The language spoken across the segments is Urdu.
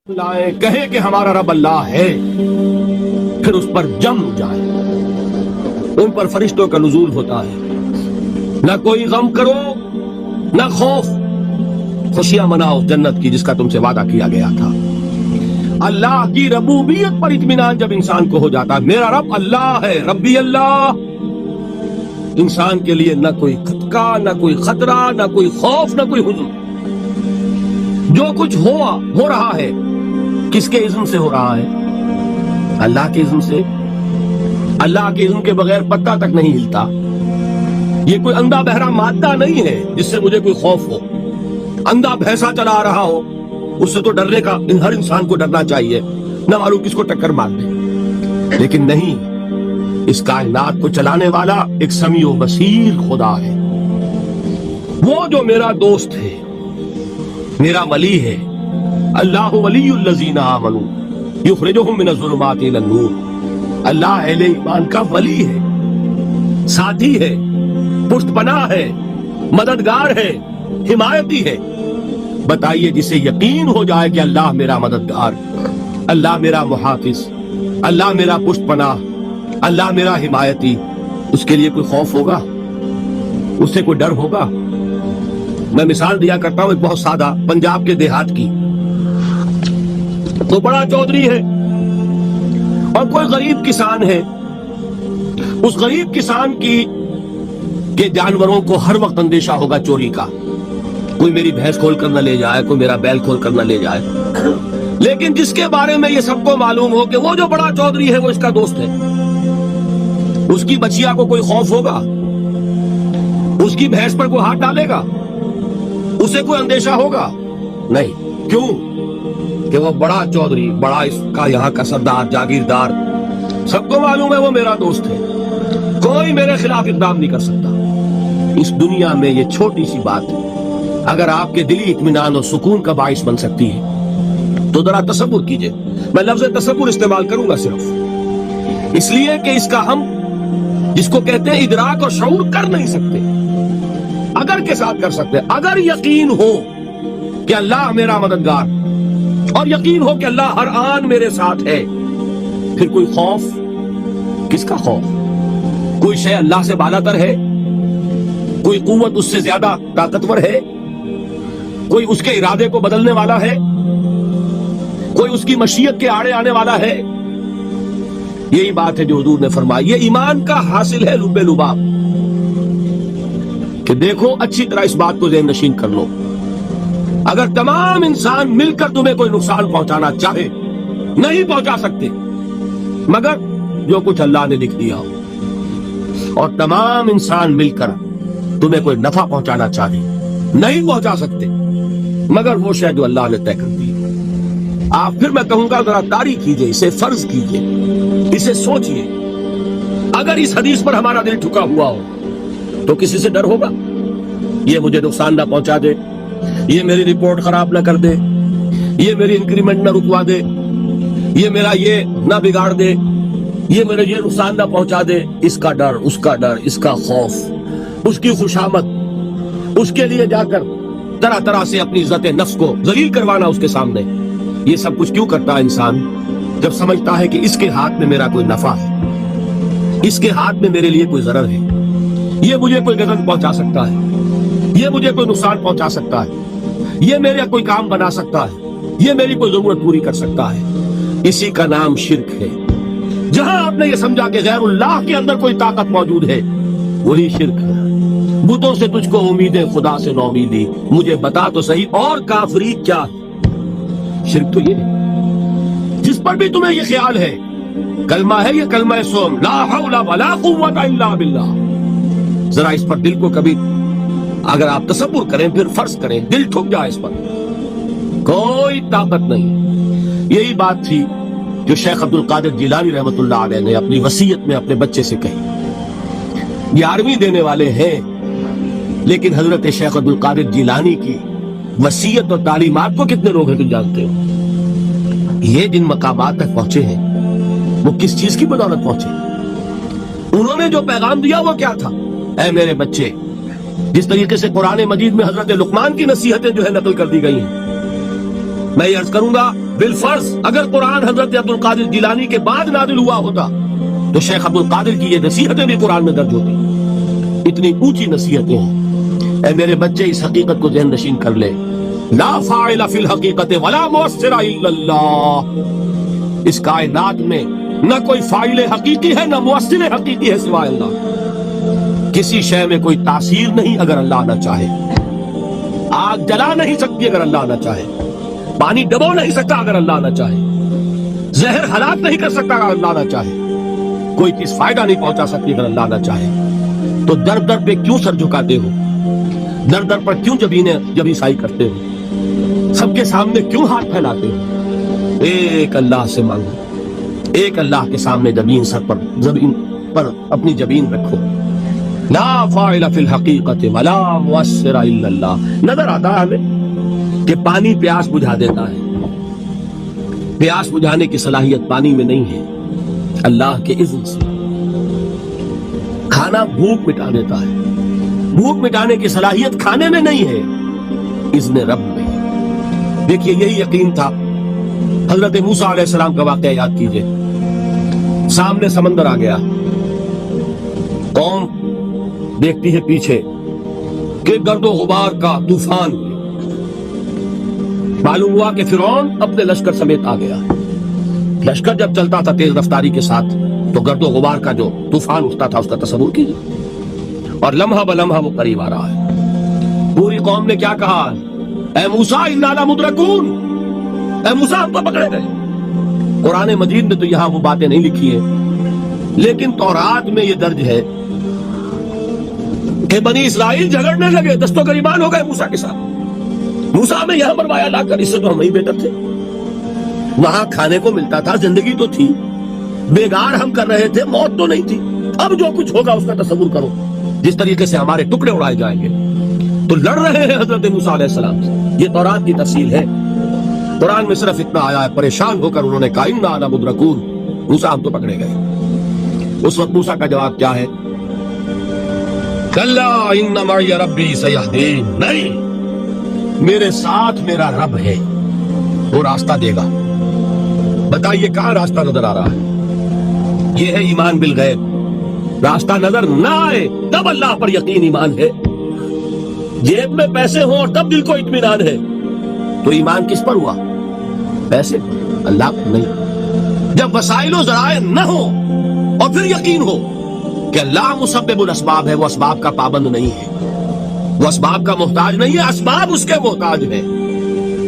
لائے کہے کہ ہمارا رب اللہ ہے، پھر اس پر جم جائے، ان پر فرشتوں کا نزول ہوتا ہے، نہ کوئی غم کرو نہ خوف، خوشیاں مناؤ جنت کی جس کا تم سے وعدہ کیا گیا تھا۔ اللہ کی ربوبیت پر اطمینان جب انسان کو ہو جاتا ہے، میرا رب اللہ ہے، ربی اللہ، انسان کے لیے نہ کوئی خطکا، نہ کوئی خطرہ، نہ کوئی خوف، نہ کوئی حزن۔ جو کچھ ہو رہا ہے کس کے اذن سے ہو رہا ہے؟ اللہ کے اذن سے۔ اللہ کے اذن کے بغیر پتا تک نہیں ہلتا۔ یہ کوئی اندھا بہرا مادہ نہیں ہے جس سے مجھے کوئی خوف ہو۔ اندھا بھینسا چلا رہا ہو اس سے تو ڈرنے کا ہر انسان کو ڈرنا چاہیے، نہ معلوم کس کو ٹکر مار دے۔ لیکن نہیں، اس کائنات کو چلانے والا ایک سمیع و بصیر خدا ہے، وہ جو میرا دوست ہے، میرا ولی ہے۔ اللہ ولی الذین آمنوا یخرجہم من الظلمات الی النور۔ اللہ اہل ایمان کا ولی ہے، ساتھی ہے، پشت پناہ ہے، مددگار ہے، حمایتی ہے۔ بتائیے جسے یقین ہو جائے کہ اللہ میرا مددگار، اللہ میرا محافظ، اللہ میرا پشت پناہ، اللہ میرا حمایتی، اس کے لیے کوئی خوف ہوگا؟ اس سے کوئی ڈر ہوگا؟ میں مثال دیا کرتا ہوں ایک بہت سادہ پنجاب کے دیہات کی۔ تو بڑا چودھری ہے اور کوئی غریب کسان ہے۔ اس غریب کسان کے جانوروں کو ہر وقت اندیشہ ہوگا چوری کا، کوئی میری بھینس کھول کر نہ لے جائے، کوئی میرا بیل کھول کر نہ لے جائے۔ لیکن جس کے بارے میں یہ سب کو معلوم ہو کہ وہ جو بڑا چودھری ہے وہ اس کا دوست ہے، اس کی بچیا کو کوئی خوف ہوگا؟ اس کی بھینس پر کوئی ہاتھ ڈالے گا؟ اسے کوئی اندیشہ ہوگا؟ نہیں۔ کیوں؟ کہ وہ بڑا چودھری، بڑا اس کا یہاں کا سردار، جاگیردار، سب کو معلوم ہے وہ میرا دوست ہے، کوئی میرے خلاف اقدام نہیں کر سکتا۔ اس دنیا میں یہ چھوٹی سی بات اگر آپ کے دلی اطمینان اور سکون کا باعث بن سکتی ہے تو ذرا تصور کیجئے۔ میں لفظ تصور استعمال کروں گا صرف اس لیے کہ اس کا ہم جس کو کہتے ہیں ادراک اور شعور کر نہیں سکتے، اگر کے ساتھ کر سکتے۔ اگر یقین ہو کہ اللہ میرا مددگار اور یقین ہو کہ اللہ ہر آن میرے ساتھ ہے، پھر کوئی خوف؟ کس کا خوف؟ کوئی شے اللہ سے بالاتر ہے؟ کوئی قوت اس سے زیادہ طاقتور ہے؟ کوئی اس کے ارادے کو بدلنے والا ہے؟ کوئی اس کی مشیت کے آڑے آنے والا ہے؟ یہی بات ہے جو حضور نے فرمائی، یہ ایمان کا حاصل ہے لب لباب، کہ دیکھو اچھی طرح اس بات کو ذہن نشین کر لو، اگر تمام انسان مل کر تمہیں کوئی نقصان پہنچانا چاہے نہیں پہنچا سکتے مگر جو کچھ اللہ نے لکھ دیا ہو، اور تمام انسان مل کر تمہیں کوئی نفع پہنچانا چاہے نہیں پہنچا سکتے مگر وہ شے جو اللہ نے طے کر دی۔ آپ پھر میں کہوں گا ذرا طاری کیجئے، اسے فرض کیجئے، اسے سوچئے۔ اگر اس حدیث پر ہمارا دل ٹھکا ہوا ہو تو کسی سے ڈر ہوگا؟ یہ مجھے نقصان نہ پہنچا دے، یہ میری رپورٹ خراب نہ کر دے، یہ میری انکریمنٹ نہ رکوا دے، یہ میرا یہ نہ بگاڑ دے، یہ میرے یہ نقصان نہ پہنچا دے۔ اس کا ڈر، اس کا ڈر، اس کا خوف، اس کی خوشامد، اس کے لیے جا کر طرح طرح سے اپنی عزت نفس کو ذلیل کروانا اس کے سامنے، یہ سب کچھ کیوں کرتا ہے انسان؟ جب سمجھتا ہے کہ اس کے ہاتھ میں میرا کوئی نفع ہے، اس کے ہاتھ میں میرے لیے کوئی ضرر ہے، یہ مجھے کوئی غضب پہنچا سکتا ہے، یہ مجھے کوئی نقصان پہنچا سکتا ہے، یہ میرا کوئی کام بنا سکتا ہے، یہ میری کوئی ضرورت پوری کر سکتا ہے، اسی کا نام شرک ہے۔ جہاں آپ نے یہ سمجھا کہ غیر اللہ کے اندر کوئی طاقت موجود ہے وہی شرک ہے۔ بتوں سے تجھ کو امید ہے، خدا سے نومیدی، مجھے بتا تو صحیح اور کافری کیا ہے؟ شرک تو یہ ہے جس پر بھی تمہیں یہ خیال ہے کلمہ ہے، یہ کلمہ سوم، لا حول ولا قوت الا باللہ، ذرا اس پر دل کو کبھی اگر آپ تصور کریں، پھر فرض کریں، دل ٹھک جائے اس پر، کوئی طاقت نہیں۔ یہی بات تھی جو شیخ عبد القادر جیلانی رحمۃ اللہ علیہ نے اپنی وصیت میں اپنے بچے سے کہی۔ 11ویں دینے والے ہیں لیکن حضرت شیخ عبد القادر جیلانی کی وصیت اور تعلیمات کو کتنے لوگ ہیں تم جانتے ہو؟ یہ جن مقامات تک پہنچے ہیں وہ کس چیز کی بدولت پہنچے؟ انہوں نے جو پیغام دیا وہ کیا تھا؟ اے میرے بچے، جس طریقے سے قرآن مجید میں حضرت لقمان کی نصیحتیں جو ہے نقل کر دی گئی ہیں، میں یہ عرض کروں گا بالفرض اگر قرآن حضرت عبد القادر جیلانی کے بعد نازل ہوا ہوتا تو شیخ عبد القادر کی یہ نصیحتیں بھی قرآن میں درج ہوتی. اتنی اونچی نصیحتیں ہیں. اے میرے بچے اس حقیقت کو ذہن نشین کر لے. لا فاعل فی الحقیقت ولا مؤثر الا اللہ. اس کائنات میں نہ کوئی فاعل حقیقی ہے نہ مؤثر حقیقی ہے سوائے اللہ. کسی شے میں کوئی تاثیر نہیں اگر اللہ نہ چاہے. آگ جلا نہیں سکتی اگر اللہ نہ چاہے. پانی ڈبو نہیں سکتا اگر اللہ نہ چاہے. زہر ہلاک نہیں کر سکتا اگر اللہ نہ چاہے. کوئی چیز فائدہ نہیں پہنچا سکتی اگر اللہ نہ چاہے. تو در در پہ کیوں سر جھکاتے ہو؟ در در پر کیوں جبیں سائی کرتے ہو؟ سب کے سامنے کیوں ہاتھ پھیلاتے ہو؟ ایک اللہ سے مانگو. ایک اللہ کے سامنے زمین پر اپنی جبین رکھو. لا فاعل فی الحقیقت ولا مؤثر الا اللہ. نظر آتا ہے ہمیں کہ پانی پیاس بجھا دیتا ہے. پیاس بجھانے کی صلاحیت پانی میں نہیں ہے، اللہ کے اذن سے. کھانا بھوک مٹا دیتا ہے. بھوک مٹانے کی صلاحیت کھانے میں نہیں ہے، اذن رب میں. دیکھیے یہی یقین تھا. حضرت موسیٰ علیہ السلام کا واقعہ یاد کیجئے. سامنے سمندر آ گیا. قوم دیکھتی ہے پیچھے کہ گرد و غبار کا طوفان. معلوم ہوا کہ فرعون اپنے لشکر سمیت آ گیا. لشکر جب چلتا تھا تیز رفتاری کے ساتھ تو گرد و غبار کا جو طوفان اٹھتا تھا اس کا تصور کیجیے. اور لمحہ بلمحہ وہ قریب آ رہا ہے. پوری قوم نے کیا کہا؟ اے موسیٰ انا لمدرکون. اے موسیٰ ہم تو پکڑے گئے. قرآن مجید میں تو یہاں وہ باتیں نہیں لکھی ہیں، لیکن تورات میں یہ درج ہے کہ بنی اسرائیل جھگڑنے لگے، دست و گریبان ہو گئے موسیٰ کے ساتھ. موسیٰ ہمیں یہاں مروایا لا کر، اس سے تو ہم ہی بہتر تھے. وہاں کھانے کو ملتا تھا، زندگی تو تھی، بیگار ہم کر رہے تھے، موت تو نہیں تھی. اب جو کچھ ہوگا اس کا تصور کرو، جس طریقے سے ہمارے ٹکڑے اڑائے جائیں گے. تو لڑ رہے ہیں حضرت موسیٰ علیہ السلام سے. یہ تورات کی تفصیل ہے. قرآن میں صرف اتنا آیا ہے، پریشان ہو کر انہوں نے کہا انا لمدرکون. موسیٰ ہم تو پکڑے گئے. اس وقت موسیٰ کا جواب کیا ہے؟ کلا ان معی ربی سیہدین. نہیں، میرے ساتھ میرا رب ہے، وہ راستہ دے گا. بتائیے کہاں راستہ نظر آ رہا ہے؟ یہ ہے ایمان بالغیب. راستہ نظر نہ آئے تب اللہ پر یقین ایمان ہے. جیب میں پیسے ہوں اور تب دل کو اطمینان ہے تو ایمان کس پر ہوا؟ پیسے پر، اللہ پر نہیں. جب وسائل و ذرائع نہ ہو اور پھر یقین ہو کہ اللہ مسبب الاسباب ہے، وہ اسباب کا پابند نہیں ہے، وہ اسباب کا محتاج نہیں ہے، اسباب اس کے محتاج ہیں.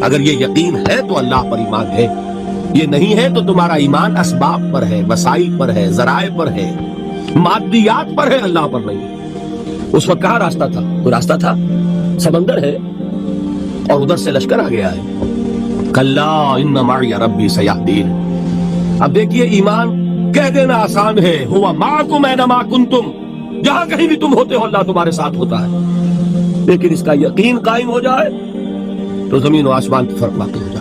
اگر یہ یقین ہے تو اللہ پر ایمان ہے. یہ نہیں ہے تو تمہارا ایمان اسباب پر ہے، وسائل پر ہے، ذرائع پر ہے، مادیات پر ہے، اللہ پر نہیں. اس وقت کہاں راستہ تھا؟ کوئی راستہ تھا؟ سمندر ہے اور ادھر سے لشکر آ گیا ہے. کلا ان معی ربی سیہدین. اب دیکھیے ایمان کہہ دینا آسان ہے، ہوا معکم اینما کنتم. جہاں کہیں بھی تم ہوتے ہو اللہ تمہارے ساتھ ہوتا ہے. لیکن اس کا یقین قائم ہو جائے تو زمین و آسمان کی فرق واقع ہو جائے.